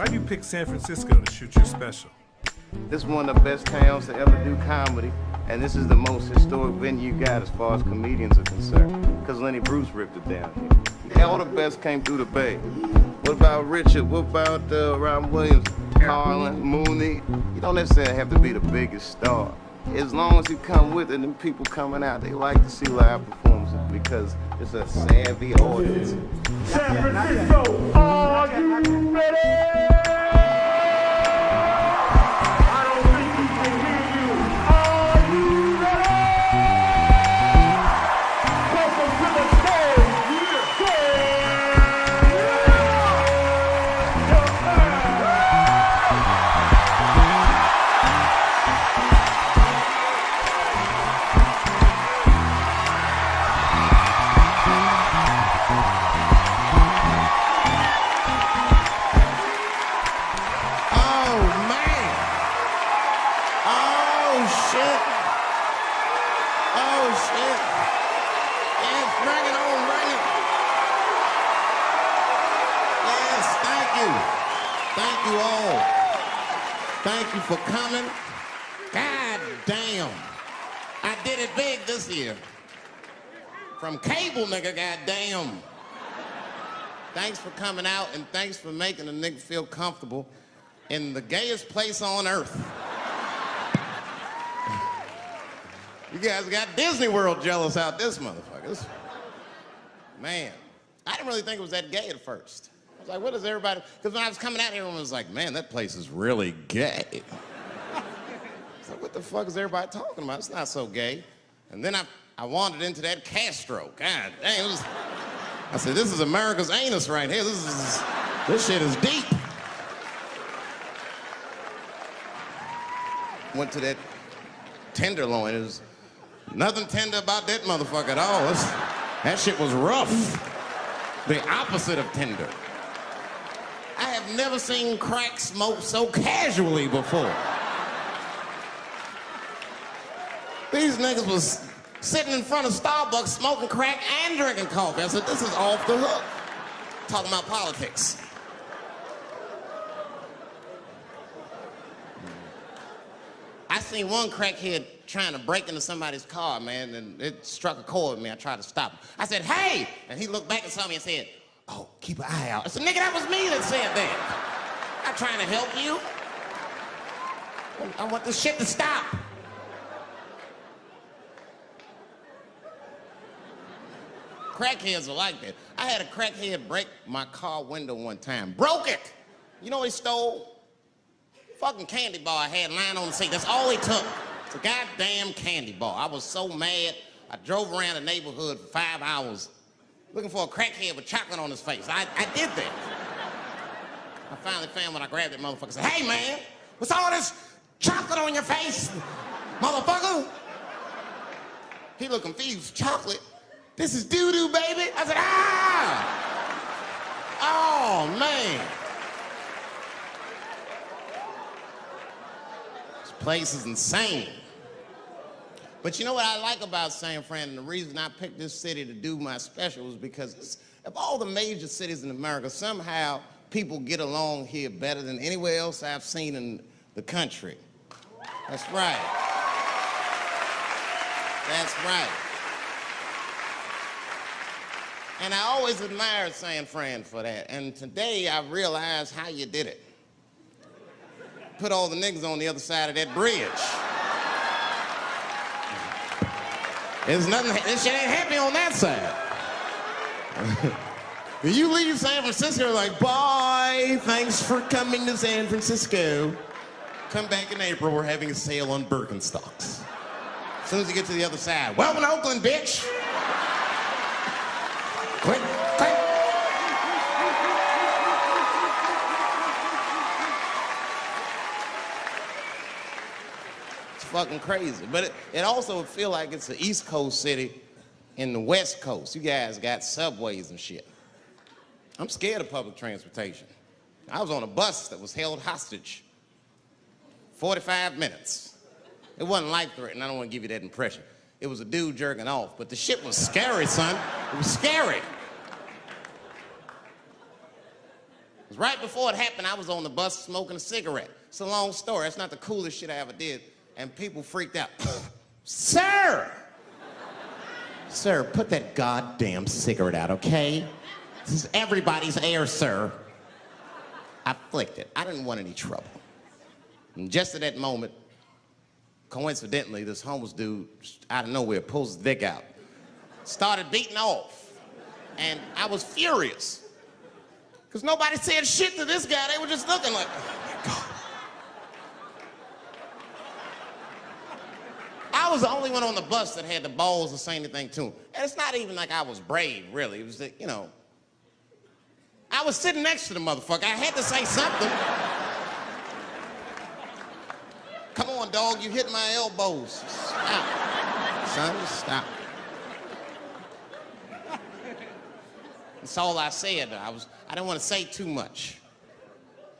Why do you pick San Francisco to shoot your special? This is one of the best towns to ever do comedy, and this is the most historic venue you got as far as comedians are concerned, because Lenny Bruce ripped it down here. All the best came through the Bay. What about Richard? What about Robin Williams, Carlin, Mooney? You don't necessarily have to be the biggest star. As long as you come with it, and people coming out, they like to see live performances because it's a savvy audience. San Francisco, are you ready? I don't think we can hear you. Are you ready? Welcome to the stage. Thank you all. Thank you for coming. God damn. I did it big this year. From cable, nigga, goddamn. Thanks for coming out, and thanks for making a nigga feel comfortable in the gayest place on earth. You guys got Disney World jealous out this motherfucker. Man, I didn't really think it was that gay at first. I was like, what is everybody? Because when I was coming out, everyone was like, man, that place is really gay. I was like, what the fuck is everybody talking about? It's not so gay. And then I wandered into that Castro. God dang, I said, this is America's anus right here. This shit is deep. Went to that Tenderloin. It was nothing tender about that motherfucker at all. That shit was rough. The opposite of tender. I have never seen crack smoked so casually before. These niggas was sitting in front of Starbucks smoking crack and drinking coffee. I said, this is off the hook. Talking about politics. I seen one crackhead trying to break into somebody's car, man, and it struck a chord with me. I tried to stop him. I said, hey! And he looked back and saw me and said, oh, keep an eye out. I said, nigga, that was me that said that. I'm trying to help you. I want this shit to stop. Crackheads are like that. I had a crackhead break my car window one time. Broke it! You know what he stole? Fucking candy bar I had lying on the seat. That's all he took. It's a goddamn candy bar. I was so mad. I drove around the neighborhood for 5 hours looking for a crackhead with chocolate on his face. I did that. I finally found when I grabbed that motherfucker and said, hey man, what's all this chocolate on your face, motherfucker? He looked confused. Chocolate? This is doo-doo, baby. I said, ah! Oh, man. This place is insane. But you know what I like about San Fran, and the reason I picked this city to do my special is because of all the major cities in America, somehow people get along here better than anywhere else I've seen in the country. That's right. That's right. And I always admired San Fran for that. And today I realized how you did it. Put all the niggas on the other side of that bridge. There's nothing, this shit ain't happy on that side. You leave San Francisco like, bye, thanks for coming to San Francisco. Come back in April, we're having a sale on Birkenstocks. As soon as you get to the other side, welcome to Oakland, bitch. Click, click. It's fucking crazy. But it also feel like it's an East Coast city in the West Coast. You guys got subways and shit. I'm scared of public transportation. I was on a bus that was held hostage 45 minutes. It wasn't life-threatening. I don't want to give you that impression. It was a dude jerking off, but the shit was scary, son. It was scary. It was right before it happened, I was on the bus smoking a cigarette. It's a long story. It's not the coolest shit I ever did. And people freaked out. Sir! Sir, put that goddamn cigarette out, okay? This is everybody's air, sir. I flicked it. I didn't want any trouble. And just at that moment, coincidentally, this homeless dude, out of nowhere, pulls his dick out. Started beating off. And I was furious. Because nobody said shit to this guy. They were just looking like, oh my God. I was the only one on the bus that had the balls to say anything to him. And it's not even like I was brave, really. It was that, you know, I was sitting next to the motherfucker. I had to say something. Come on, dog, you hit my elbows. Stop. Son, stop. That's all I said. I didn't want to say too much.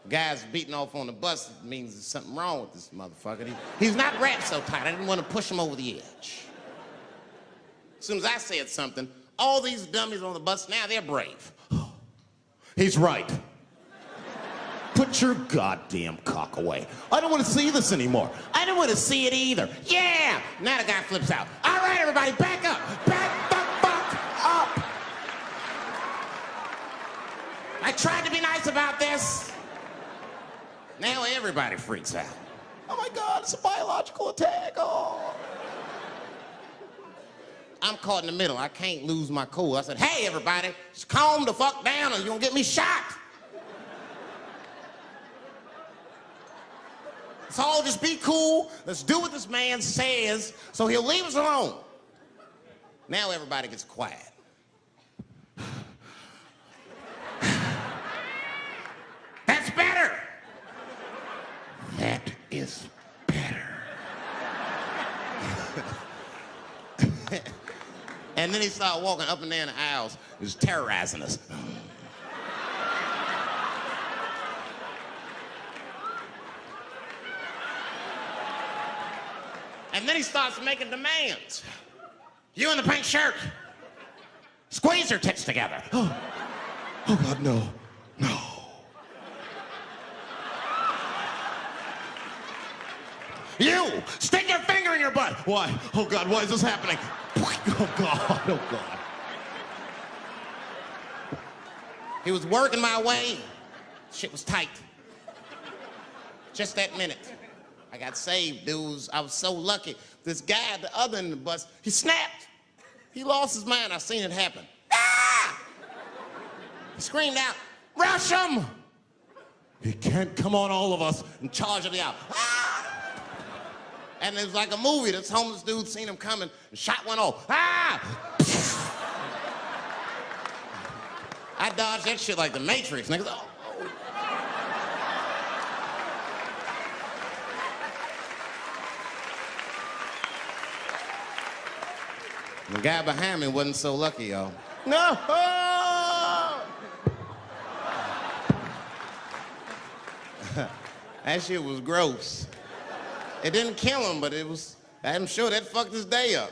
Guys beating off on the bus means there's something wrong with this motherfucker. He's not wrapped so tight. I didn't want to push him over the edge. As soon as I said something, all these dummies on the bus, now they're brave. He's right. Put your goddamn cock away. I don't want to see this anymore. I don't want to see it either. Yeah! Now the guy flips out. All right, everybody, back up. Back the fuck up. I tried to be nice about this. Now everybody freaks out. Oh my God, it's a biological attack. Oh. I'm caught in the middle. I can't lose my cool. I said, hey, everybody, just calm the fuck down or you're gonna get me shot. Let's all just be cool. Let's do what this man says so he'll leave us alone. Now everybody gets quiet. That's better. That is better. And then he started walking up and down the aisles. He was terrorizing us. And then he starts making demands. You in the pink shirt, squeeze your tits together. Oh God, no, no. You, stick your finger in your butt. Why? Oh God, why is this happening? Oh God, oh God. He was working my way. Shit was tight. Just that minute. I got saved, dudes. I was so lucky. This guy at the other end of the bus, he snapped. He lost his mind. I seen it happen. Ah! He screamed out, rush him! He can't come on all of us and charge him out. Ah! And it was like a movie. This homeless dude seen him coming and shot one off. Ah! I dodged that shit like the Matrix. Niggas, oh. The guy behind me wasn't so lucky, y'all. No! That shit was gross. It didn't kill him, but I'm sure that fucked his day up.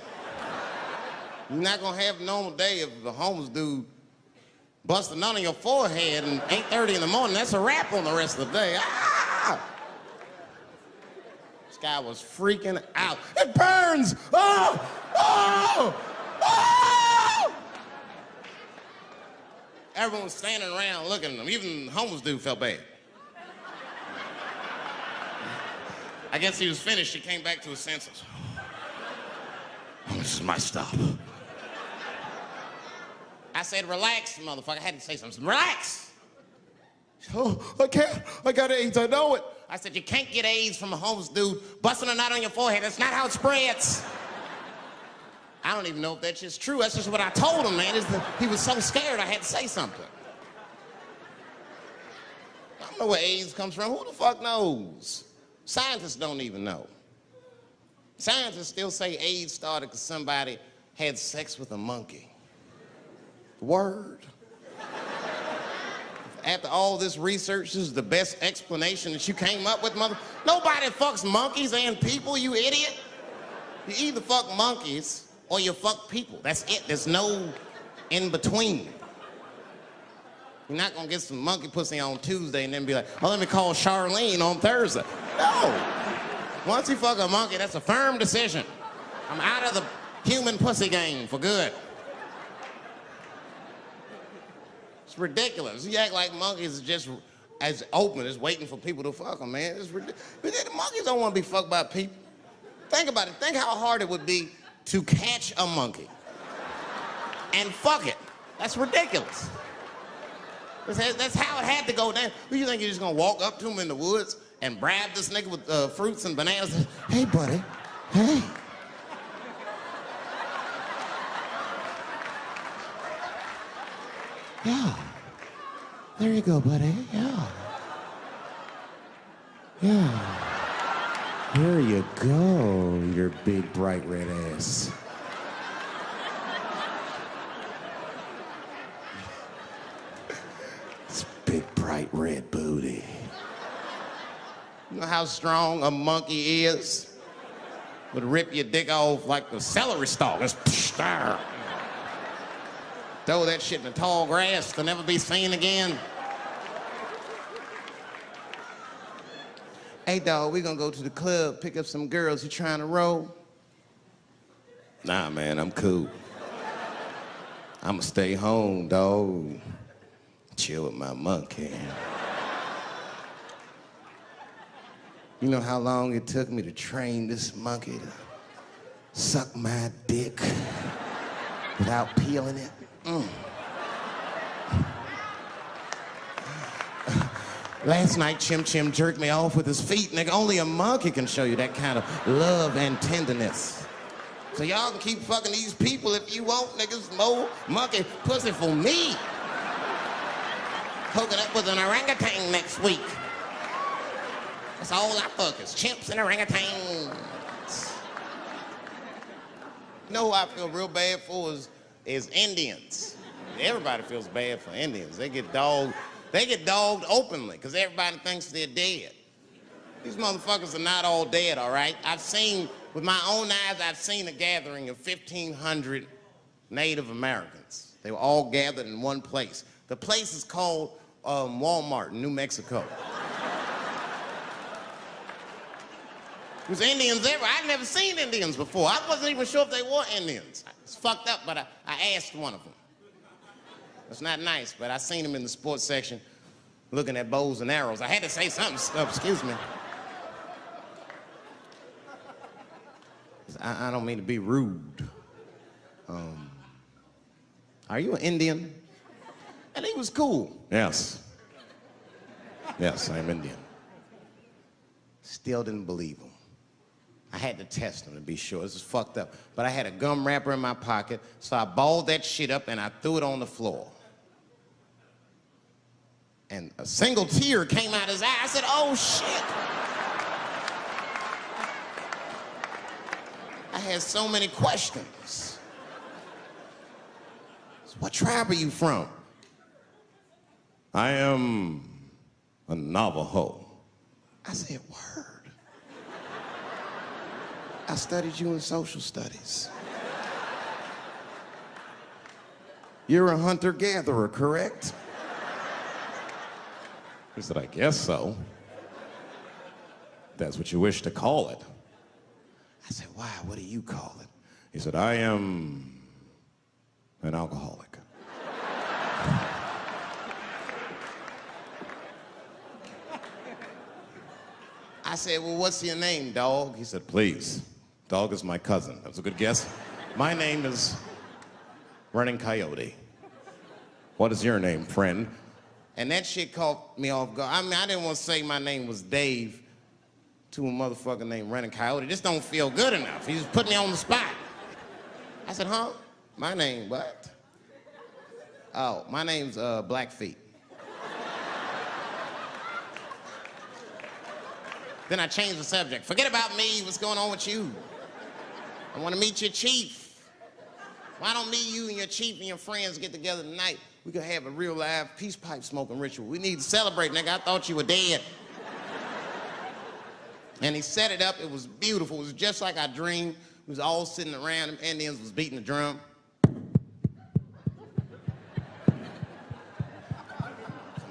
You're not gonna have a normal day if the homeless dude busts a nut on your forehead and 8:30 in the morning. That's a wrap on the rest of the day. Ah! This guy was freaking out. It burns! Oh! Oh! Oh! Everyone was standing around looking at him. Even the homeless dude felt bad. I guess he was finished. He came back to his senses. Oh, this is my stop. I said, relax, motherfucker. I had to say something. Relax. Oh, I can't. I got AIDS. I know it. I said, you can't get AIDS from a homeless dude busting a nut on your forehead. That's not how it spreads. I don't even know if that shit's true. That's just what I told him, man. He was so scared I had to say something. I don't know where AIDS comes from. Who the fuck knows? Scientists don't even know. Scientists still say AIDS started because somebody had sex with a monkey. Word. After all this research, this is the best explanation that you came up with, mother. Nobody fucks monkeys and people, you idiot. You either fuck monkeys or you fuck people. That's it. There's no in between. You're not gonna get some monkey pussy on Tuesday and then be like, oh, let me call Charlene on Thursday. No. Once you fuck a monkey, that's a firm decision. I'm out of the human pussy game for good. It's ridiculous. You act like monkeys are just as open as waiting for people to fuck them, man. It's ridiculous. But the monkeys don't want to be fucked by people. Think about it. Think how hard it would be to catch a monkey and fuck it. That's ridiculous. That's how it had to go down. Who you think you're just gonna walk up to him in the woods and bribe this nigga with fruits and bananas? Hey, buddy. Hey. Yeah. There you go, buddy. Yeah. Yeah. There you go, your big, bright red ass. It's big, bright red booty. You know how strong a monkey is? Would rip your dick off like the celery stalk. Just throw that shit in the tall grass to never be seen again. Hey, dog, we gonna go to the club, pick up some girls. You trying to roll? Nah, man, I'm cool. I'ma stay home, dog. Chill with my monkey. You know how long it took me to train this monkey to suck my dick without peeling it? Last night, Chim Chim jerked me off with his feet. Nigga, only a monkey can show you that kind of love and tenderness. So y'all can keep fucking these people if you want, niggas. More monkey pussy for me. Hooking up with an orangutan next week. That's all I fuck is chimps and orangutans. You know who I feel real bad for is Indians. Everybody feels bad for Indians. They get dogged openly because everybody thinks they're dead. These motherfuckers are not all dead, all right? With my own eyes, I've seen a gathering of 1,500 Native Americans. They were all gathered in one place. The place is called Walmart in New Mexico. There's Indians everywhere. I'd never seen Indians before. I wasn't even sure if they were Indians. It's fucked up, but I asked one of them. It's not nice, but I seen him in the sports section looking at bows and arrows. I had to say something. Excuse me. I don't mean to be rude. Are you an Indian? And he was cool. Yes. Yes, I'm Indian. Still didn't believe him. I had to test him to be sure. This is fucked up. But I had a gum wrapper in my pocket, so I balled that shit up and I threw it on the floor. And a single tear came out his eye. I said, oh, shit. I had so many questions. So what tribe are you from? I am a Navajo. I said, word. I studied you in social studies. You're a hunter-gatherer, correct? He said, I guess so. That's what you wish to call it. I said, why? What do you call it? He said, I am an alcoholic. I said, well, what's your name, dog? He said, please. Dog is my cousin. That was a good guess. My name is Running Coyote. What is your name, friend? And that shit caught me off guard. I mean, I didn't want to say my name was Dave to a motherfucker named Running Coyote. This don't feel good enough. He just put me on the spot. I said, huh? My name, what? Oh, my name's Blackfeet. Then I changed the subject. Forget about me. What's going on with you? I want to meet your chief. Why don't me, you, and your chief and your friends get together tonight? We could have a real live peace pipe smoking ritual. We need to celebrate, nigga. I thought you were dead. And he set it up. It was beautiful. It was just like I dreamed. We was all sitting around. Them Indians was beating the drum.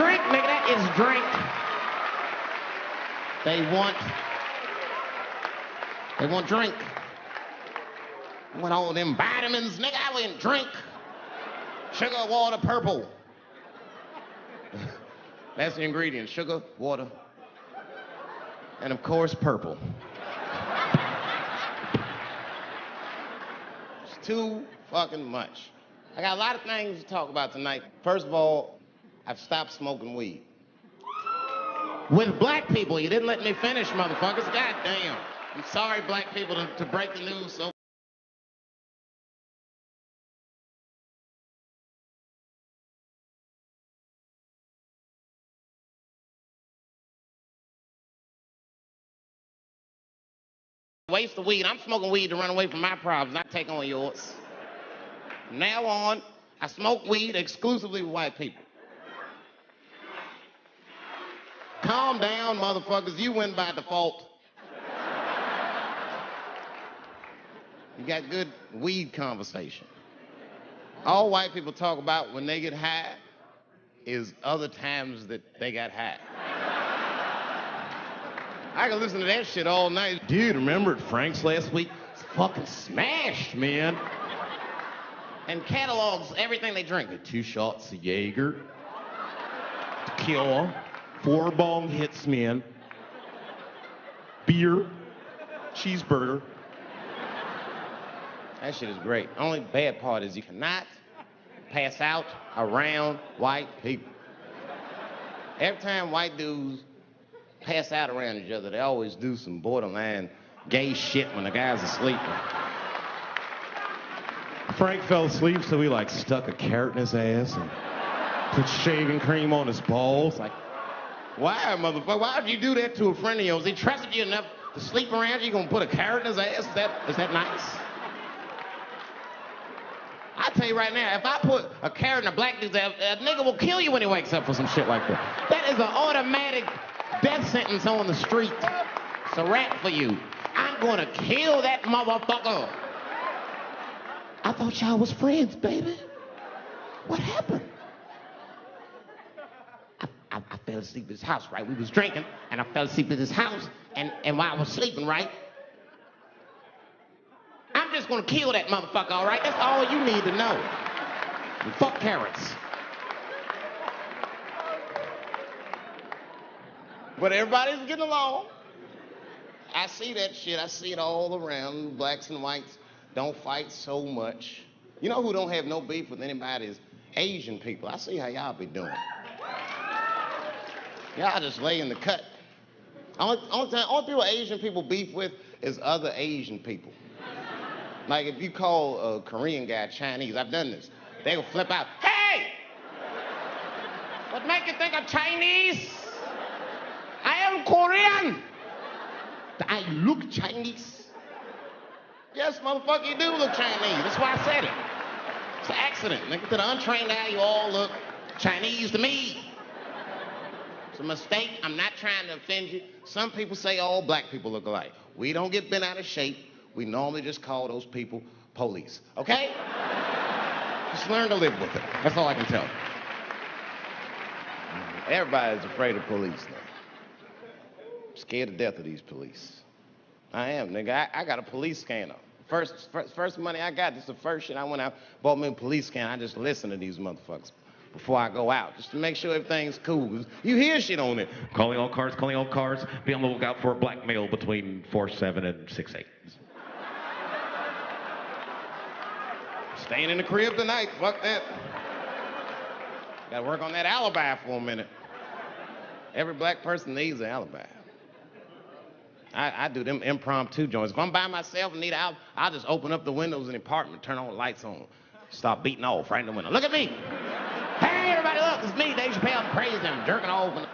drink, nigga. That is drink. They want drink. I want all them vitamins, nigga. I went drink. Sugar, water, purple. That's the ingredient. Sugar, water, and of course, purple. It's too fucking much. I got a lot of things to talk about tonight. First of all, I've stopped smoking weed. With black people, you didn't let me finish, motherfuckers. God damn. I'm sorry, black people, to break the news so. Waste of weed. I'm smoking weed to run away from my problems, not take on yours. From now on, I smoke weed exclusively with white people. Calm down, motherfuckers. You win by default. You got good weed conversation. All white people talk about when they get high is other times that they got high. I can listen to that shit all night. Dude, remember at Frank's last week? It's fucking smashed, man. And catalogs everything they drink. 2 shots of Jaeger, tequila, 4 bong hits, man, beer, cheeseburger. That shit is great. Only bad part is you cannot pass out around white people. Every time white dudes pass out around each other, they always do some borderline gay shit when the guy's asleep. Frank fell asleep, so we stuck a carrot in his ass and put shaving cream on his balls. Why, motherfucker? Why would you do that to a friend of yours? He trusted you enough to sleep around you, you gonna put a carrot in his ass? Is that nice? I tell you right now, if I put a carrot in a black dude's ass, a nigga will kill you when he wakes up for some shit like that. That is an automatic death sentence on the street. It's a rap for you. I'm gonna kill that motherfucker. I thought y'all was friends, baby. What happened? I fell asleep at his house, right? We was drinking, and I fell asleep at his house, and while I was sleeping, right? I'm just gonna kill that motherfucker, all right? That's all you need to know. And fuck carrots. But everybody's getting along. I see that shit. I see it all around. Blacks and whites don't fight so much. You know who don't have no beef with anybody is Asian people. I see how y'all be doing. Y'all just lay in the cut. Only people Asian people beef with is other Asian people. Like if you call a Korean guy Chinese, I've done this. They will flip out. Hey! What make you think I'm Chinese? I am Korean. I look Chinese. Yes, motherfucker, you do look Chinese. That's why I said it. It's an accident. Nigga, to the untrained eye, you all look Chinese to me. It's a mistake. I'm not trying to offend you. Some people say all black people look alike. We don't get bent out of shape. We normally just call those people police. Okay? Just learn to live with it. That's all I can tell you. Everybody's afraid of police now. I'm scared to death of these police. I am, nigga. I got a police scanner. First money I got, this is the first shit I went out, bought me a police scanner. I just listen to these motherfuckers before I go out, just to make sure everything's cool. You hear shit on it. Calling all cars, be on the lookout for a black male between 4'7" and 6'8". Staying in the crib tonight, fuck that. Gotta work on that alibi for a minute. Every black person needs an alibi. I do them impromptu joints. If I'm by myself and need an alibi, I'll just open up the windows in the apartment, turn all the lights on, start beating off right in the window. Look at me. Hey, everybody, look, it's me, Dave Chappelle. I'm crazy, I'm jerking off.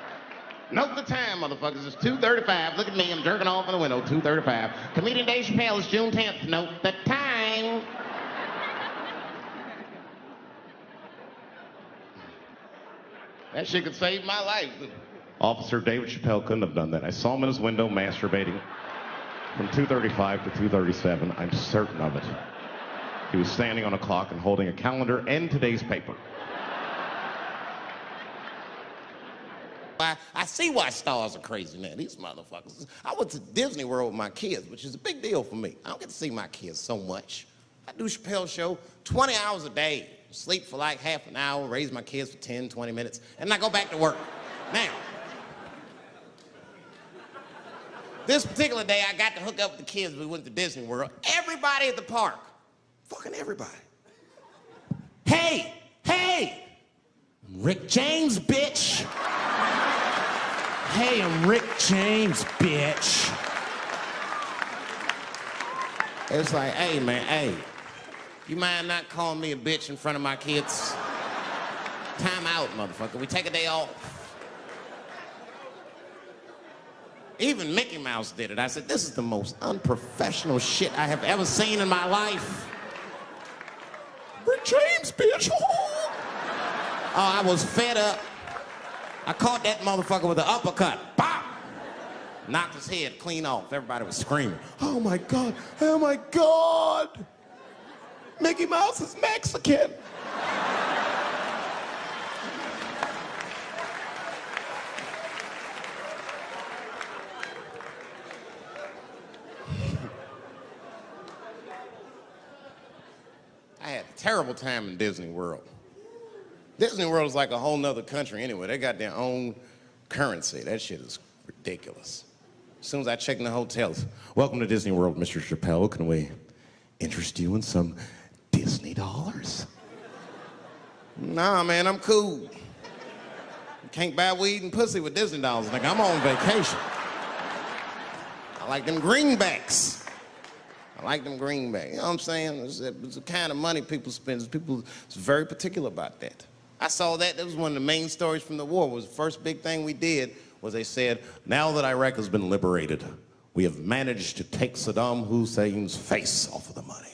Note the time, motherfuckers. It's 2:35. Look at me, I'm jerking off in the window, 2:35. Comedian Dave Chappelle, it's June 10th. Note the time. That shit could save my life. Officer David Chappelle couldn't have done that. I saw him in his window masturbating from 2:35 to 2:37. I'm certain of it. He was standing on a clock and holding a calendar and today's paper. I see why stars are crazy now. These motherfuckers. I went to Disney World with my kids, which is a big deal for me. I don't get to see my kids so much. I do Chappelle show 20 hours a day, sleep for like half an hour, raise my kids for 10, 20 minutes, and I go back to work. Now, this particular day, I got to hook up with the kids. We went to Disney World. Everybody at the park, fucking everybody. Hey, I'm Rick James, bitch. Hey, I'm Rick James, bitch. It's like, hey, man, hey. You mind not calling me a bitch in front of my kids? Time out, motherfucker. We take a day off. Even Mickey Mouse did it. I said, this is the most unprofessional shit I have ever seen in my life. Rick James, bitch. Oh, I was fed up. I caught that motherfucker with an uppercut. Bop! Knocked his head clean off. Everybody was screaming. Oh my God, oh my God. Mickey Mouse is Mexican. I had a terrible time in Disney World. Disney World is like a whole nother country anyway. They got their own currency. That shit is ridiculous. As soon as I check in the hotels, welcome to Disney World, Mr. Chappelle. Can we interest you in some Disney dollars? Nah, man, I'm cool. You can't buy weed and pussy with Disney dollars. Like, I'm on vacation. I like them greenbacks. I like them greenbacks. You know what I'm saying? It's the kind of money people spend. People are very particular about that. I saw that. That was one of the main stories from the war. Was the first big thing we did was they said, now that Iraq has been liberated, we have managed to take Saddam Hussein's face off of the money.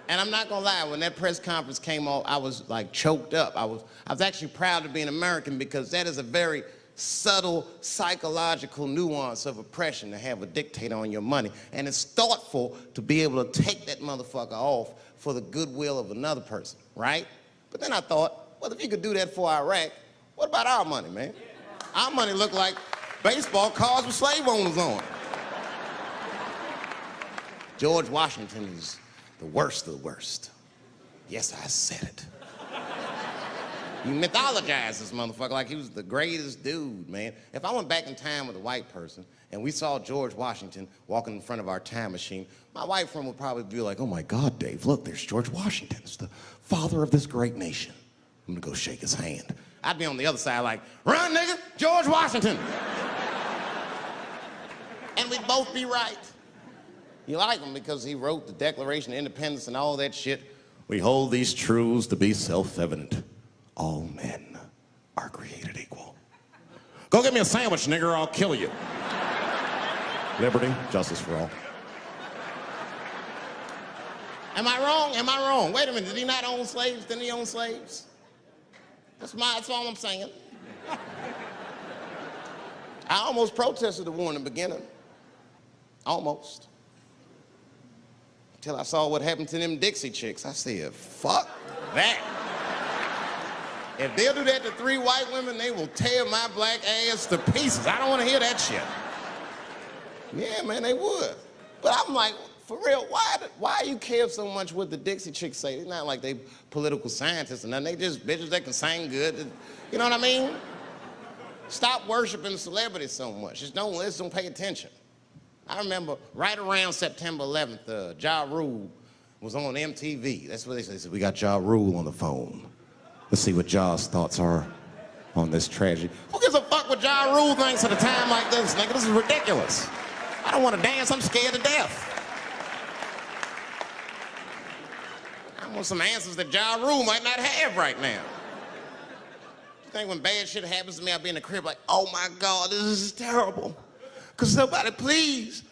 And I'm not gonna lie, when that press conference came off, I was like choked up. I was actually proud to be an American because that is a very subtle psychological nuance of oppression to have a dictator on your money. And it's thoughtful to be able to take that motherfucker off for the goodwill of another person, right? But then I thought, well, if you could do that for Iraq, what about our money, man? Our money looked like baseball cards with slave owners on it. George Washington is the worst of the worst. Yes, I said it. You mythologize this motherfucker like he was the greatest dude, man. If I went back in time with a white person and we saw George Washington walking in front of our time machine, my white friend would probably be like, oh my God, Dave, look, there's George Washington. It's the father of this great nation. I'm gonna go shake his hand. I'd be on the other side like, run, nigga, George Washington. And we'd both be right. You like him because he wrote the Declaration of Independence and all that shit. We hold these truths to be self-evident. All men are created equal. Go get me a sandwich, nigger, or I'll kill you. Liberty, justice for all. Am I wrong? Am I wrong? Wait a minute, did he not own slaves? Didn't he own slaves? That's all I'm saying. I almost protested the war in the beginning. Almost. Until I saw what happened to them Dixie chicks. I said, fuck that. If they'll do that to 3 white women, they will tear my black ass to pieces. I don't want to hear that shit. Yeah, man, they would. But I'm like, for real, why you care so much what the Dixie chicks say? It's not like they political scientists or nothing. They just bitches that can sing good. You know what I mean? Stop worshiping celebrities so much. Just don't pay attention. I remember right around September 11th, Ja Rule was on MTV. That's what they said. We got Ja Rule on the phone. Let's see what Ja's thoughts are on this tragedy. Who gives a fuck what Ja Rule thinks at a time like this, nigga? This is ridiculous. I don't want to dance. I'm scared to death. I want some answers that Ja Rule might not have right now. You think when bad shit happens to me, I'll be in the crib like, oh my God, this is terrible. Could somebody please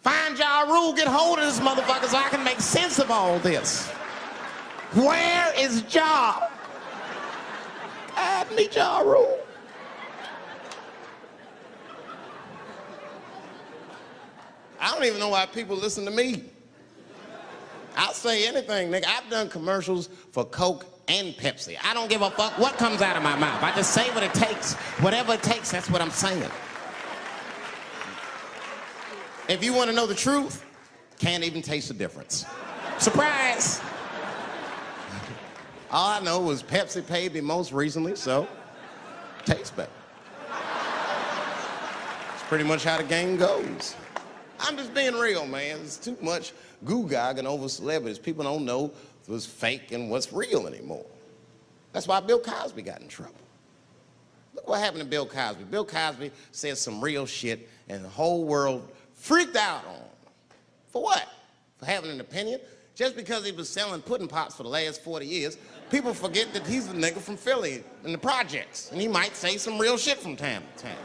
find Ja Rule, get hold of this motherfucker so I can make sense of all this. Where is Ja? God, me Ja Rule. I don't even know why people listen to me. I'll say anything, nigga. I've done commercials for Coke and Pepsi. I don't give a fuck what comes out of my mouth. I just say what it takes. Whatever it takes, that's what I'm saying. If you want to know the truth, can't even taste the difference. Surprise! All I know was Pepsi paid me most recently, so tastes better. It's pretty much how the game goes. I'm just being real, man. There's too much goo-gagging over celebrities. People don't know what's fake and what's real anymore. That's why Bill Cosby got in trouble. Look what happened to Bill Cosby. Bill Cosby said some real shit, and the whole world freaked out on him. For what? For having an opinion? Just because he was selling pudding pops for the last 40 years, people forget that he's a nigga from Philly in the projects, and he might say some real shit from time to time.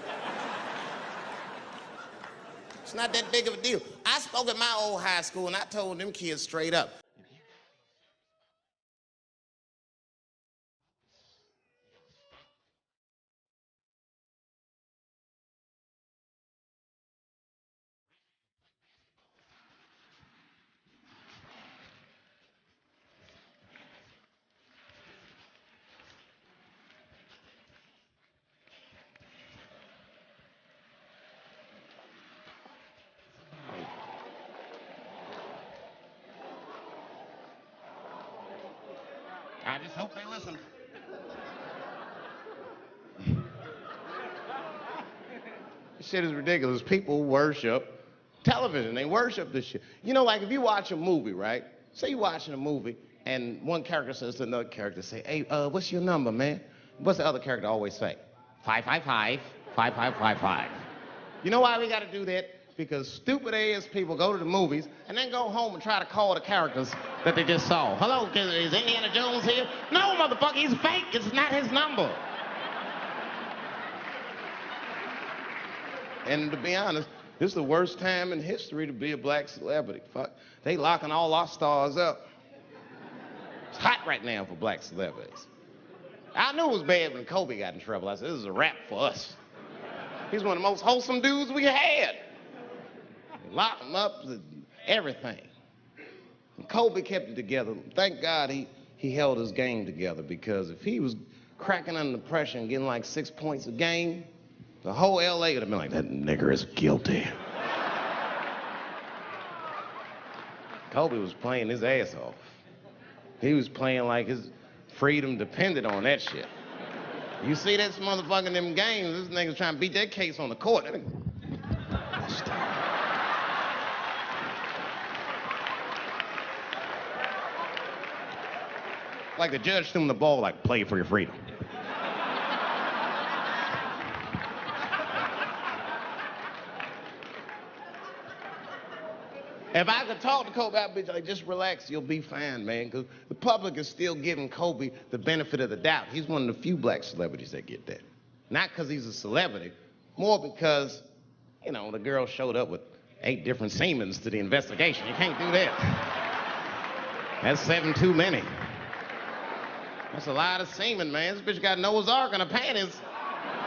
It's not that big of a deal. I spoke at my old high school, and I told them kids straight up, I just hope they listen. This shit is ridiculous. People worship television. They worship this shit. You know, like if you watch a movie, right? Say you're watching a movie and one character says to another character, say, hey, what's your number, man? What's the other character always say? 555, 5555. You know why we gotta do that? Because stupid ass people go to the movies and then go home and try to call the characters that they just saw. Hello, is Indiana Jones here? No, motherfucker, he's fake. It's not his number. And to be honest, this is the worst time in history to be a black celebrity. Fuck, they locking all our stars up. It's hot right now for black celebrities. I knew it was bad when Kobe got in trouble. I said, this is a wrap for us. He's one of the most wholesome dudes we had. Lock him up, everything. And Kobe kept it together. Thank God he held his game together, because if he was cracking under pressure and getting like 6 points a game, the whole LA would have been like, that nigger is guilty. Kobe was playing his ass off. He was playing like his freedom depended on that shit. You see this motherfucker in them games, this nigga's trying to beat that case on the court. Like the judge threw him the ball, like, play for your freedom. If I could talk to Kobe, I'd be like, just relax, you'll be fine, man. Because the public is still giving Kobe the benefit of the doubt. He's one of the few black celebrities that get that. Not because he's a celebrity, more because, you know, the girl showed up with 8 different semens to the investigation. You can't do that. That's 7 too many. That's a lot of semen, man. This bitch got Noah's Ark in her panties.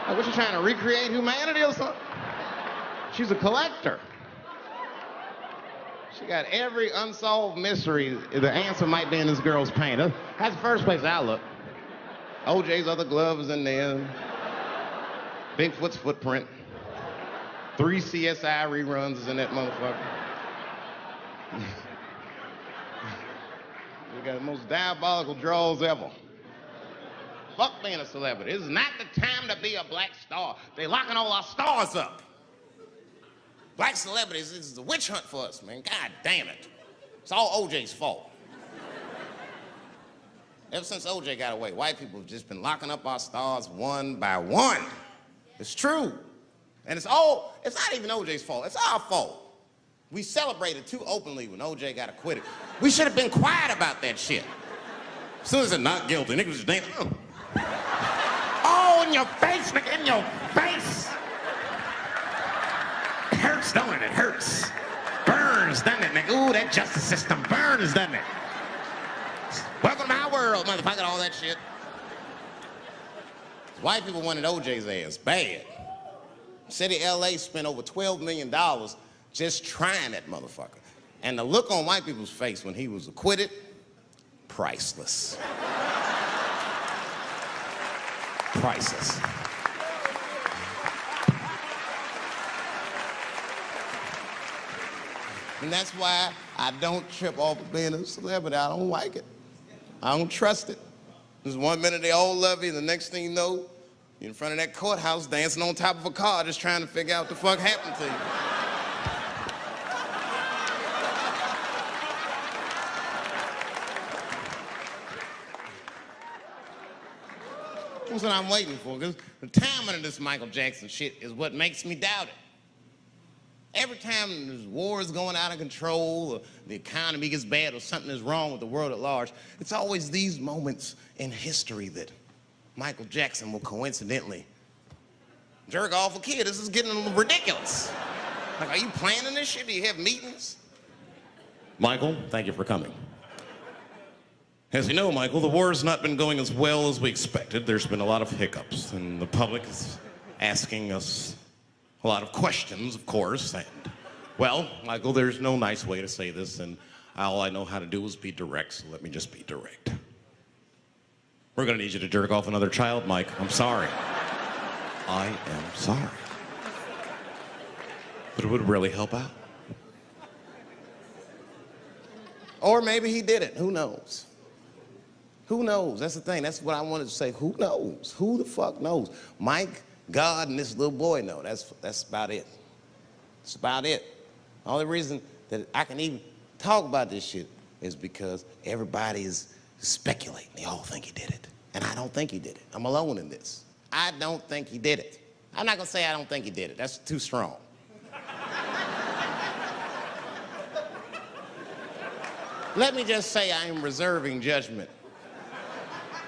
Like, what, you trying to recreate humanity or something? She's a collector. She got every unsolved mystery. The answer might be in this girl's panties. That's the first place I look. OJ's other glove is in there. Bigfoot's footprint. 3 CSI reruns is in that motherfucker. We got the most diabolical draws ever. Fuck being a celebrity. This is not the time to be a black star. They locking all our stars up. Black celebrities, this is a witch hunt for us, man. God damn it. It's all OJ's fault. Ever since OJ got away, white people have just been locking up our stars one by one. It's true. And it's not even OJ's fault. It's our fault. We celebrated too openly when OJ got acquitted. We should have been quiet about that shit. As soon as they're not guilty, niggas just dancing. Oh, in your face, nigga, in your face. It hurts, don't it? It hurts. Burns, doesn't it, nigga? Ooh, that justice system burns, doesn't it? Welcome to my world, motherfucker, all that shit. White people wanted OJ's ass bad. City of LA spent over $12 million just trying that motherfucker. And the look on white people's face when he was acquitted, priceless. priceless. And that's why I don't trip off of being a celebrity. I don't like it. I don't trust it. There's 1 minute they all love you, and the next thing you know, you're in front of that courthouse dancing on top of a car just trying to figure out what the fuck happened to you. That's what I'm waiting for, because the timing of this Michael Jackson shit is what makes me doubt it. Every time there's wars going out of control, or the economy gets bad, or something is wrong with the world at large, it's always these moments in history that Michael Jackson will coincidentally jerk off a kid. This is getting ridiculous. Like, are you planning this shit? Do you have meetings? Michael, thank you for coming. As you know, Michael, the war has not been going as well as we expected. There's been a lot of hiccups, and the public is asking us a lot of questions, of course, and, well, Michael, there's no nice way to say this, and all I know how to do is be direct, so let me just be direct. We're gonna need you to jerk off another child, Mike. I'm sorry. I am sorry. But it would really help out. Or maybe he did it. Who knows? Who knows? That's the thing. That's what I wanted to say. Who knows? Who the fuck knows? Mike, God, and this little boy know. That's about it. That's about it. The only reason that I can even talk about this shit is because everybody is speculating. They all think he did it. And I don't think he did it. I'm alone in this. I don't think he did it. I'm not gonna say I don't think he did it. That's too strong. Let me just say I am reserving judgment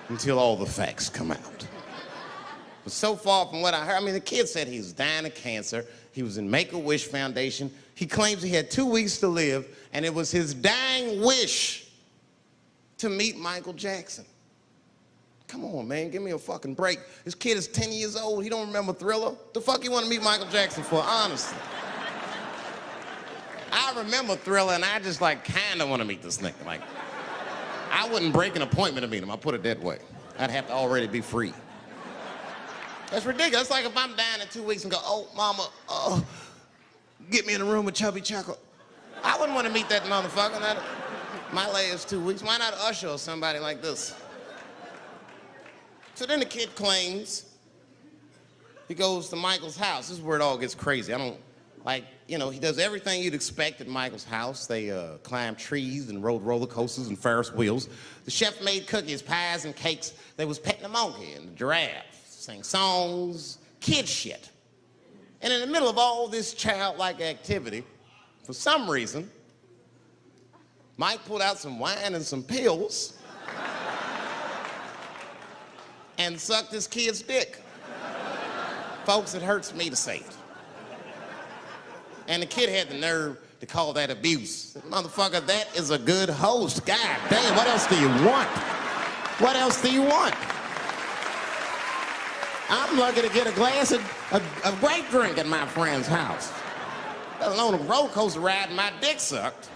until all the facts come out. But so far from what I heard, I mean, the kid said he was dying of cancer. He was in Make-A-Wish Foundation. He claims he had 2 weeks to live, and it was his dying wish to meet Michael Jackson. Come on, man, give me a fucking break. This kid is 10 years old. He don't remember Thriller. The fuck you want to meet Michael Jackson for, honestly? I remember Thriller, and I just, like, kind of want to meet this nigga. Like, I wouldn't break an appointment to meet him. I'll put it that way. I'd have to already be free. That's ridiculous. It's like if I'm dying in 2 weeks and go, oh, mama, get me in a room with Chubby Chuckle. I wouldn't want to meet that motherfucker. My last 2 weeks. Why not Usher or somebody like this? So then the kid claims he goes to Michael's house. This is where it all gets crazy. I don't, like, you know, he does everything you'd expect at Michael's house. They climb trees and rode roller coasters and Ferris wheels. The chef made cookies, pies, and cakes. They was petting the monkey and the giraffe, sang songs, kid shit. And in the middle of all this childlike activity, for some reason, Mike pulled out some wine and some pills and sucked his kid's dick. Folks, it hurts me to say it. And the kid had the nerve to call that abuse. Motherfucker, that is a good host. God damn, what else do you want? What else do you want? I'm lucky to get a glass of a grape drink at my friend's house. Let alone a roller coaster ride and my dick sucked.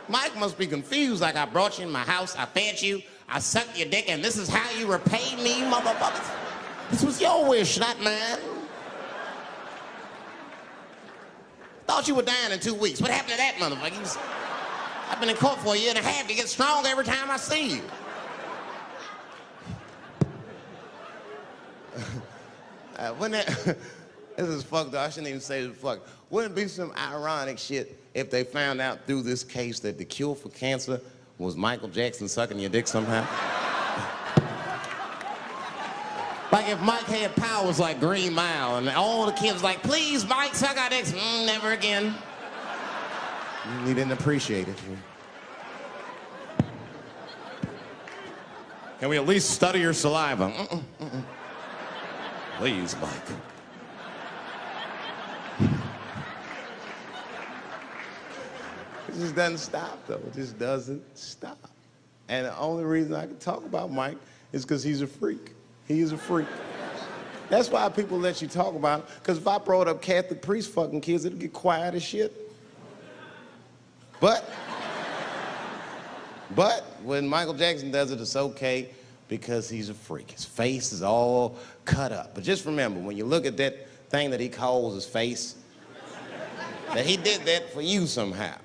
Mike must be confused, like I brought you in my house, I fed you, I sucked your dick, and this is how you repay me, motherfuckers? This was your wish, not mine. Thought you were dying in 2 weeks. What happened to that motherfucker? I've been in court for a year and a half. You get stronger every time I see you. This is fucked up. I shouldn't even say this fuck. Wouldn't it be some ironic shit if they found out through this case that the cure for cancer was Michael Jackson sucking your dick somehow? Like if Mike had powers like Green Mile and all the kids like, please, Mike, suck our dicks. Never again. You didn't appreciate it. Can we at least study your saliva? Please, Mike. It just doesn't stop, though. It just doesn't stop. And the only reason I can talk about Mike is because he's a freak. He is a freak. That's why people let you talk about him. Because if I brought up Catholic priest fucking kids, it'd get quiet as shit. But when Michael Jackson does it, it's okay. because he's a freak. His face is all cut up. But just remember, when you look at that thing that he calls his face, that he did that for you somehow.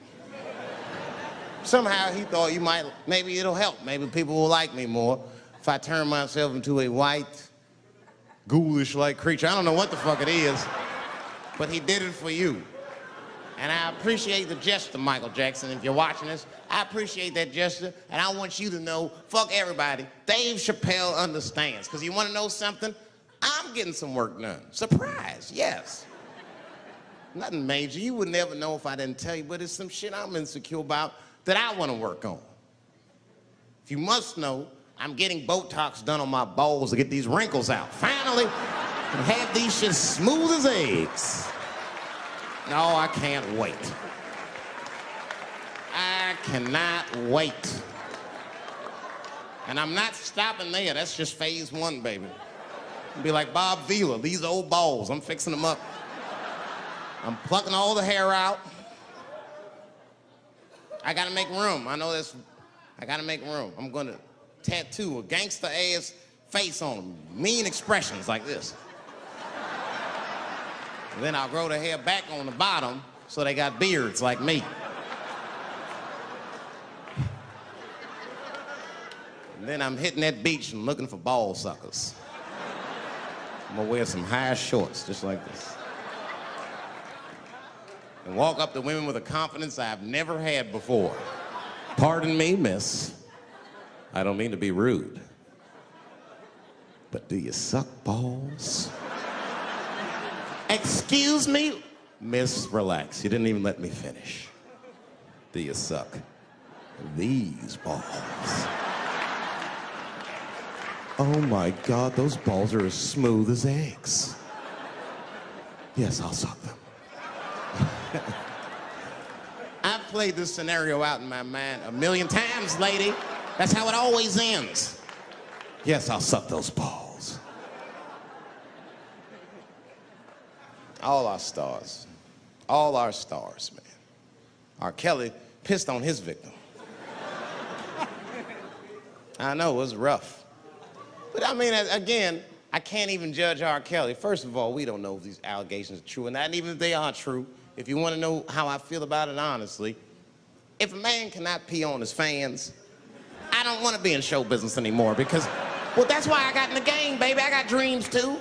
Somehow he thought you might, maybe it'll help. Maybe people will like me more if I turn myself into a white, ghoulish-like creature. I don't know what the fuck it is, but he did it for you. And I appreciate the gesture, Michael Jackson. If you're watching this, I appreciate that gesture, and I want you to know, fuck everybody, Dave Chappelle understands. Because you want to know something? I'm getting some work done. Surprise, yes. Nothing major. You would never know if I didn't tell you, but it's some shit I'm insecure about that I want to work on. If you must know, I'm getting Botox done on my balls to get these wrinkles out. Finally, have these shits smooth as eggs. No, I can't wait. I cannot wait. And I'm not stopping there. That's just phase one, baby. I'll be like Bob Vila, these old balls, I'm fixing them up. I'm plucking all the hair out. I gotta make room. I know this. I gotta make room. I'm gonna tattoo a gangster ass face on them. Mean expressions like this. And then I'll grow the hair back on the bottom so they got beards like me. And then I'm hitting that beach and looking for ball suckers. I'm gonna wear some high shorts just like this. And walk up to women with a confidence I've never had before. Pardon me, miss. I don't mean to be rude. But do you suck balls? Excuse me? Miss, relax. You didn't even let me finish. Do you suck these balls? Oh my God, those balls are as smooth as eggs. Yes, I'll suck them. I've played this scenario out in my mind a million times, lady. That's how it always ends. Yes, I'll suck those balls. All our stars, man. R. Kelly pissed on his victim. I know, it was rough. But I mean, again, I can't even judge R. Kelly. First of all, we don't know if these allegations are true, and not even if they are true. If you want to know how I feel about it honestly, if a man cannot pee on his fans, I don't want to be in show business anymore because, well, that's why I got in the game, baby. I got dreams too.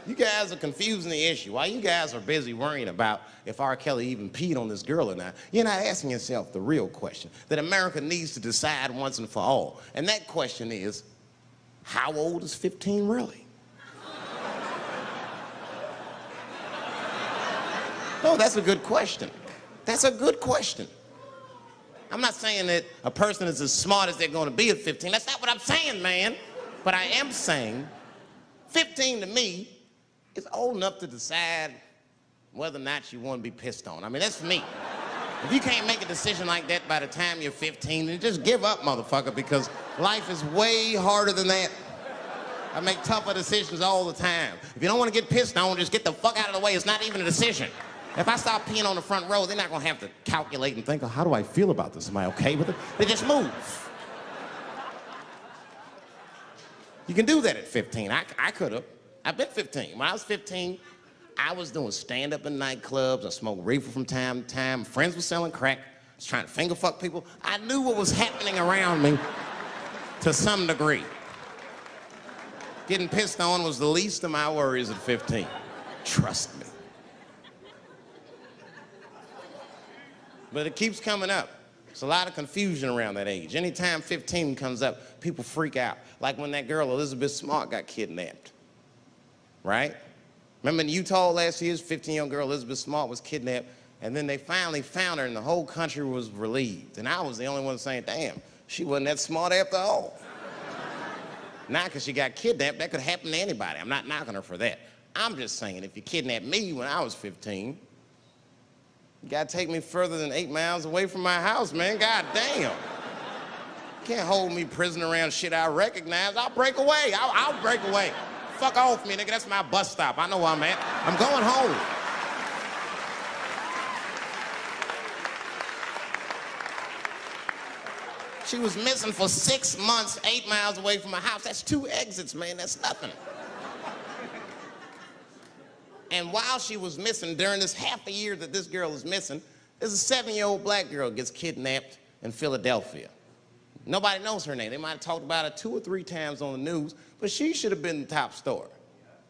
You guys are confusing the issue. While you guys are busy worrying about if R. Kelly even peed on this girl or not, you're not asking yourself the real question that America needs to decide once and for all. And that question is, how old is 15 really? No, that's a good question. That's a good question. I'm not saying that a person is as smart as they're going to be at 15. That's not what I'm saying, man. But I am saying 15 to me is old enough to decide whether or not you want to be pissed on. I mean, that's for me. If you can't make a decision like that by the time you're 15, then just give up, motherfucker, because life is way harder than that. I make tougher decisions all the time. If you don't want to get pissed on, just get the fuck out of the way. It's not even a decision. If I start peeing on the front row, they're not going to have to calculate and think, oh, how do I feel about this? Am I okay with it? They just move. You can do that at 15. I could have. I've been 15. When I was 15, I was doing stand-up in nightclubs. I smoked reefer from time to time. Friends were selling crack. I was trying to finger fuck people. I knew what was happening around me to some degree. Getting pissed on was the least of my worries at 15. Trust me. But it keeps coming up. There's a lot of confusion around that age. Anytime 15 comes up, people freak out. Like when that girl, Elizabeth Smart, got kidnapped. Right? Remember in Utah last year, 15-year-old girl Elizabeth Smart was kidnapped, and then they finally found her, and the whole country was relieved. And I was the only one saying, damn, she wasn't that smart after all. Not because she got kidnapped. That could happen to anybody. I'm not knocking her for that. I'm just saying, if you kidnapped me when I was 15, you gotta take me further than 8 miles away from my house, man. God damn. You can't hold me prisoner around shit I recognize. I'll break away. I'll break away. Fuck off me, nigga. That's my bus stop. I know where I'm at. I'm going home. She was missing for 6 months, 8 miles away from her house. That's 2 exits, man. That's nothing. And while she was missing, during this half a year that this girl is missing, there's a 7-year-old black girl gets kidnapped in Philadelphia. Nobody knows her name. They might have talked about it 2 or 3 times on the news, but she should have been the top story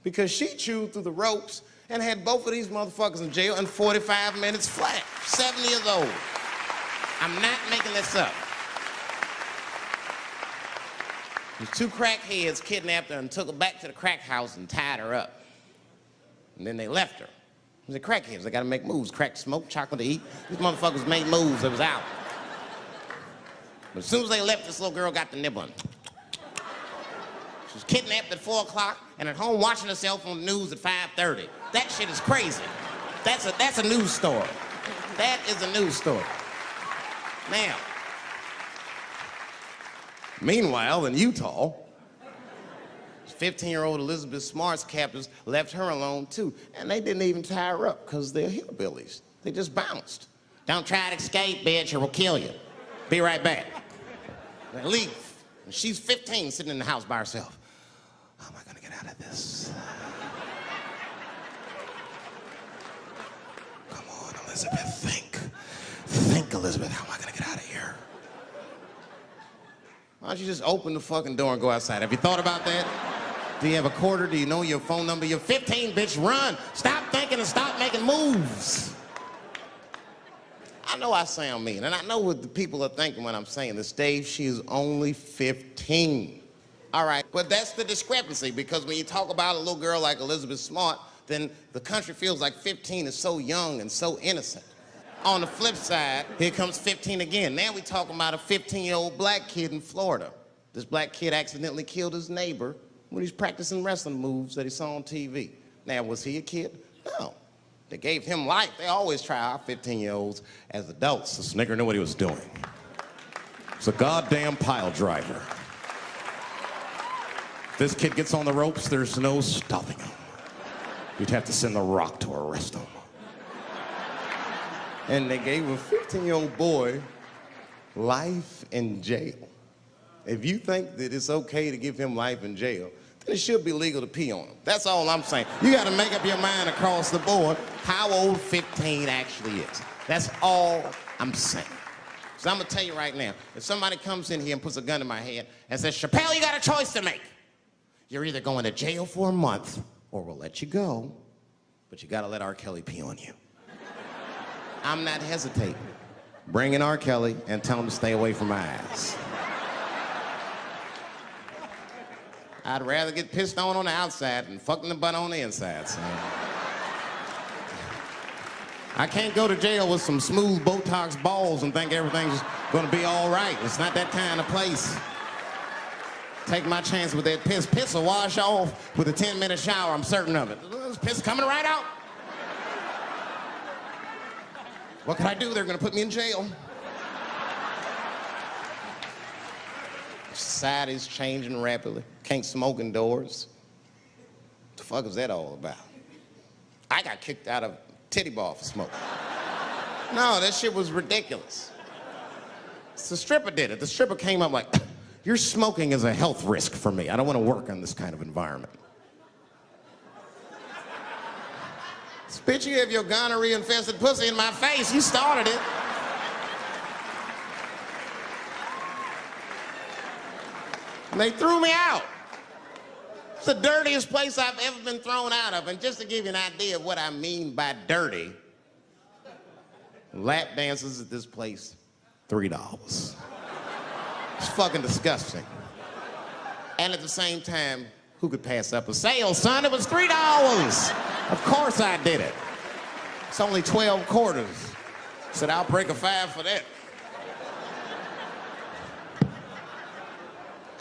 because she chewed through the ropes and had both of these motherfuckers in jail in 45 minutes flat. 7 years old. I'm not making this up. These 2 crackheads kidnapped her and took her back to the crack house and tied her up. And then they left her. They're crackheads. They gotta make moves. Crack to smoke, chocolate to eat. These motherfuckers made moves. They was out. But as soon as they left, this little girl got the nibbling. She was kidnapped at 4 o'clock and at home watching herself on the news at 5:30. That shit is crazy. That's a news story. That is a news story. Now, meanwhile, in Utah, 15-year-old Elizabeth Smart's captors left her alone too, and they didn't even tie her up because they're hillbillies. They just bounced. Don't try to escape, bitch, or we'll kill you. Be right back. They leave. And she's 15, sitting in the house by herself. How am I gonna get out of this? Come on, Elizabeth, think. Think, Elizabeth, how am I gonna get out of here? Why don't you just open the fucking door and go outside? Have you thought about that? Do you have a quarter? Do you know your phone number? You're 15, bitch, run. Stop thinking and stop making moves. I know I sound mean, and I know what the people are thinking when I'm saying this. Dave, she is only 15. All right, but that's the discrepancy, because when you talk about a little girl like Elizabeth Smart, then the country feels like 15 is so young and so innocent. On the flip side, here comes 15 again. Now we talking about a 15-year-old black kid in Florida. This black kid accidentally killed his neighbor when he's practicing wrestling moves that he saw on TV. Now, was he a kid? No. They gave him life. They always try our 15-year-olds as adults. The Snicker knew what he was doing. It's a goddamn pile driver. If this kid gets on the ropes, there's no stopping him. You'd have to send the Rock to arrest him. And they gave a 15-year-old boy life in jail. If you think that it's okay to give him life in jail, then it should be legal to pee on him. That's all I'm saying. You got to make up your mind across the board how old 15 actually is. That's all I'm saying. So I'm going to tell you right now, if somebody comes in here and puts a gun in my head and says, Chappelle, you got a choice to make. You're either going to jail for a month or we'll let you go, but you got to let R. Kelly pee on you. I'm not hesitating. Bring in R. Kelly and tell him to stay away from my ass. I'd rather get pissed on the outside than fucking the butt on the inside, son. I can't go to jail with some smooth Botox balls and think everything's gonna be all right. It's not that kind of place. Take my chance with that piss. Piss will wash off with a 10-minute shower, I'm certain of it. This piss coming right out. What can I do? They're gonna put me in jail. Society's changing rapidly. Can't smoke indoors. What the fuck is that all about? I got kicked out of titty bar for smoking. No, that shit was ridiculous. The stripper did it. The stripper came up like, your smoking is a health risk for me. I don't want to work in this kind of environment. Bitch, you have your gonorrhea-infested pussy in my face. You started it. And they threw me out. It's the dirtiest place I've ever been thrown out of. And just to give you an idea of what I mean by dirty, lap dances at this place, $3. It's fucking disgusting. And at the same time, who could pass up a sale, son? It was $3. Of course I did it. It's only 12 quarters. Said, I'll break a 5 for that.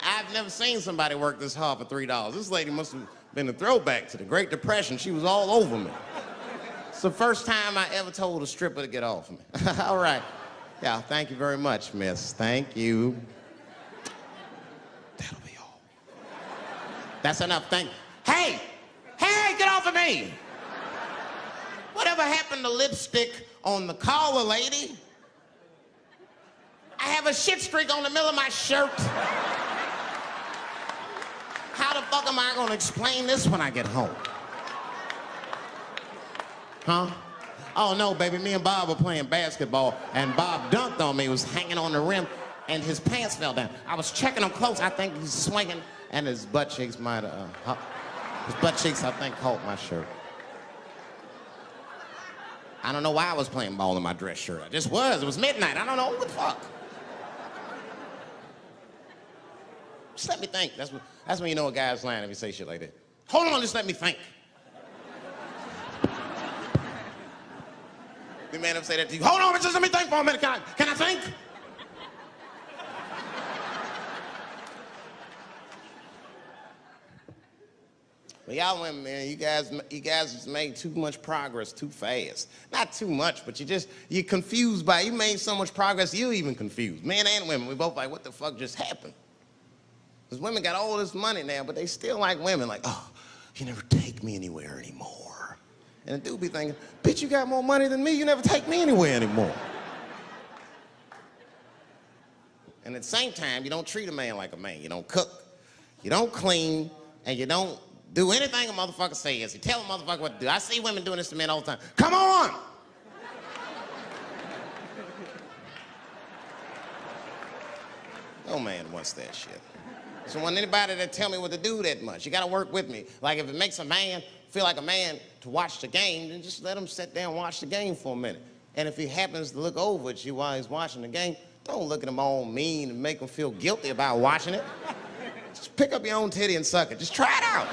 I've never seen somebody work this hard for $3. This lady must have been a throwback to the Great Depression. She was all over me. It's the first time I ever told a stripper to get off me. All right. Yeah, thank you very much, miss. Thank you. That'll be all. That's enough. Hey! Hey, get off of me! Whatever happened to lipstick on the collar, lady? I have have a shit streak on the middle of my shirt. How the fuck am I gonna explain this when I get home? Huh? Oh no, baby, me and Bob were playing basketball and Bob dunked on me, was hanging on the rim and his pants fell down. I was checking him close, I think he's swinging and his butt cheeks might have, his butt cheeks I think caught my shirt. I don't know why I was playing ball in my dress shirt. I just was, it was midnight, I don't know, what the fuck? Just let me think, that's when you know a guy's lying if he say shit like that. Hold on, just let me think. The man will say that to you. Hold on, just let me think for a minute. Can I think? Well, y'all women, man, you guys just made too much progress too fast. Not too much, but you're confused by it. You made so much progress, you're even confused. Men and women, we both like, what the fuck just happened? Because women got all this money now, but they still like women, like, oh, you never take me anywhere anymore. And the dude be thinking, bitch, you got more money than me, you never take me anywhere anymore. And at the same time, you don't treat a man like a man. You don't cook, you don't clean, and you don't do anything a motherfucker says. You tell a motherfucker what to do. I see women doing this to men all the time. Come on! No man wants that shit. So want anybody that tell me what to do that much. You gotta work with me. Like if it makes a man feel like a man to watch the game, then just let him sit down and watch the game for a minute. And if he happens to look over at you while he's watching the game, don't look at him all mean and make him feel guilty about watching it. Just pick up your own titty and suck it. Just try it out.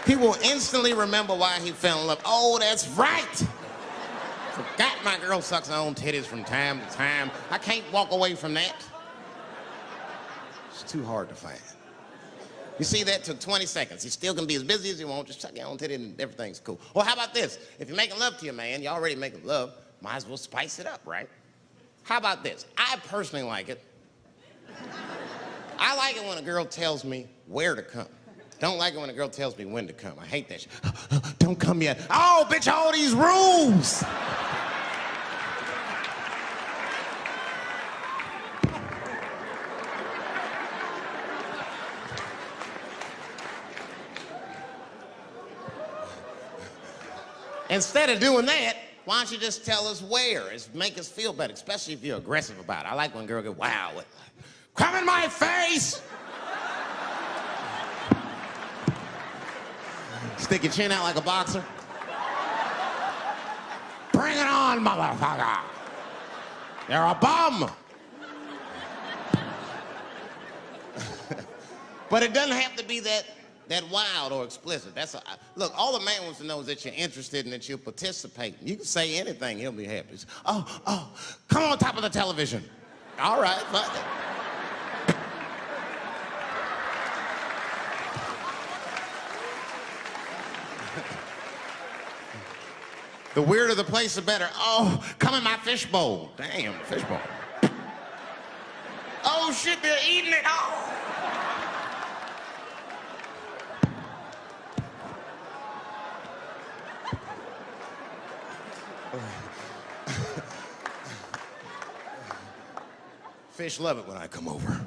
He will instantly remember why he fell in love. Oh, that's right. Forgot my girl sucks her own titties from time to time. I can't walk away from that. It's too hard to find. You see, that took 20 seconds. He still can be as busy as you want, just suck your own titty and everything's cool. Well, how about this? If you're making love to your man, you're already making love, might as well spice it up, right? How about this? I personally like it. I like it when a girl tells me where to come. Don't like it when a girl tells me when to come. I hate that shit. Don't come yet. Oh, bitch, all these rules. Instead of doing that, why don't you just tell us where? It's make us feel better, especially if you're aggressive about it. I like when a girl goes, wow, come in my face! Stick your chin out like a boxer. Bring it on, motherfucker! You're a bum! But it doesn't have to be that wild or explicit. Look, all the man wants to know is that you're interested and that you're participating. You can say anything, he'll be happy. Oh, come on top of the television. All right, fuck it. The weirder the place, the better. Oh, come in my fishbowl. Damn, fishbowl. Oh shit, they're eating it. Oh. Fish love it when I come over.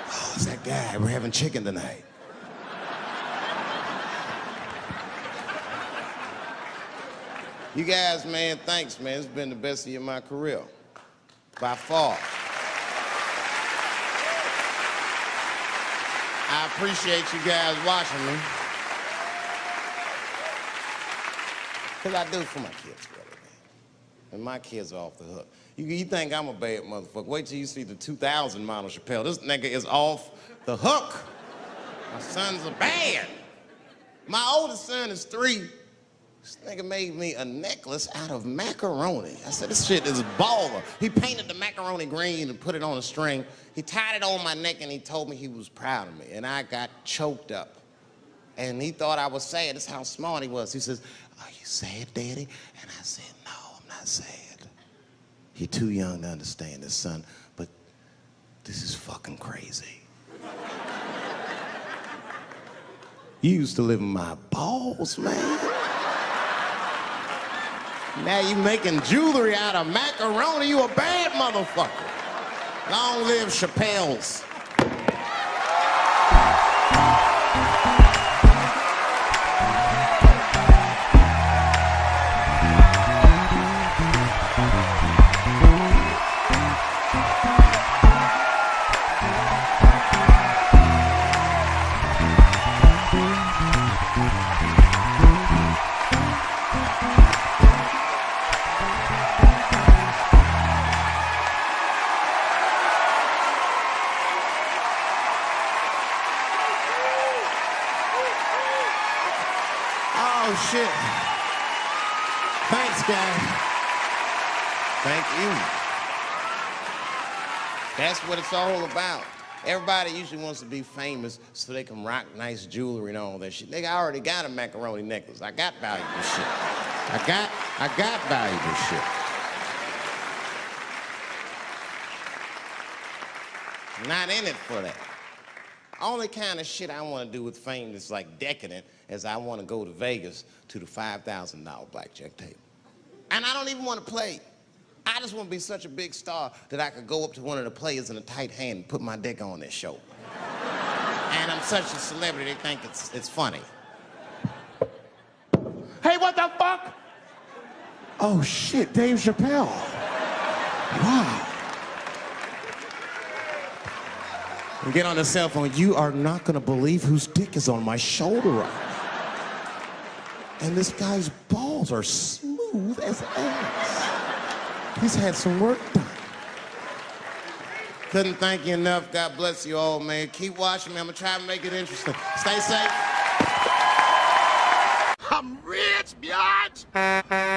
Oh, it's that guy. We're having chicken tonight. You guys, man, thanks, man. It's been the best year of my career. By far. I appreciate you guys watching me. Because I do it for my kids, brother, man. And my kids are off the hook. You think I'm a bad motherfucker. Wait till you see the 2000 model Chappelle. This nigga is off the hook. My sons are bad. My oldest son is 3. This nigga made me a necklace out of macaroni. I said, this shit is baller. He painted the macaroni green and put it on a string. He tied it on my neck and he told me he was proud of me. And I got choked up. And he thought I was sad. That's how smart he was. He says, are you sad, Daddy? And I said, no, I'm not sad. You're too young to understand this, son, but this is fucking crazy. You used to live in my balls, man. Now you making jewelry out of macaroni. You a bad motherfucker. Long live Chappelle's. Oh, shit. Thanks, guys. Thank you. That's what it's all about. Everybody usually wants to be famous so they can rock nice jewelry and all that shit. Nigga, I already got a macaroni necklace. I got valuable shit. I got valuable shit. Not in it for that. Only kind of shit I want to do with fame that's like decadent is I want to go to Vegas to the $5,000 blackjack table. And I don't even want to play. I just want to be such a big star that I could go up to one of the players in a tight hand and put my dick on their show. And I'm such a celebrity, they think it's funny. Hey, what the fuck? Oh, shit, Dave Chappelle. Wow. And get on the cell phone. You are not gonna believe whose dick is on my shoulder right now. And this guy's balls are smooth as ass. He's had some work done. Couldn't thank you enough. God bless you all, man. Keep watching me. I'm gonna try to make it interesting. Stay safe. I'm rich, biatch.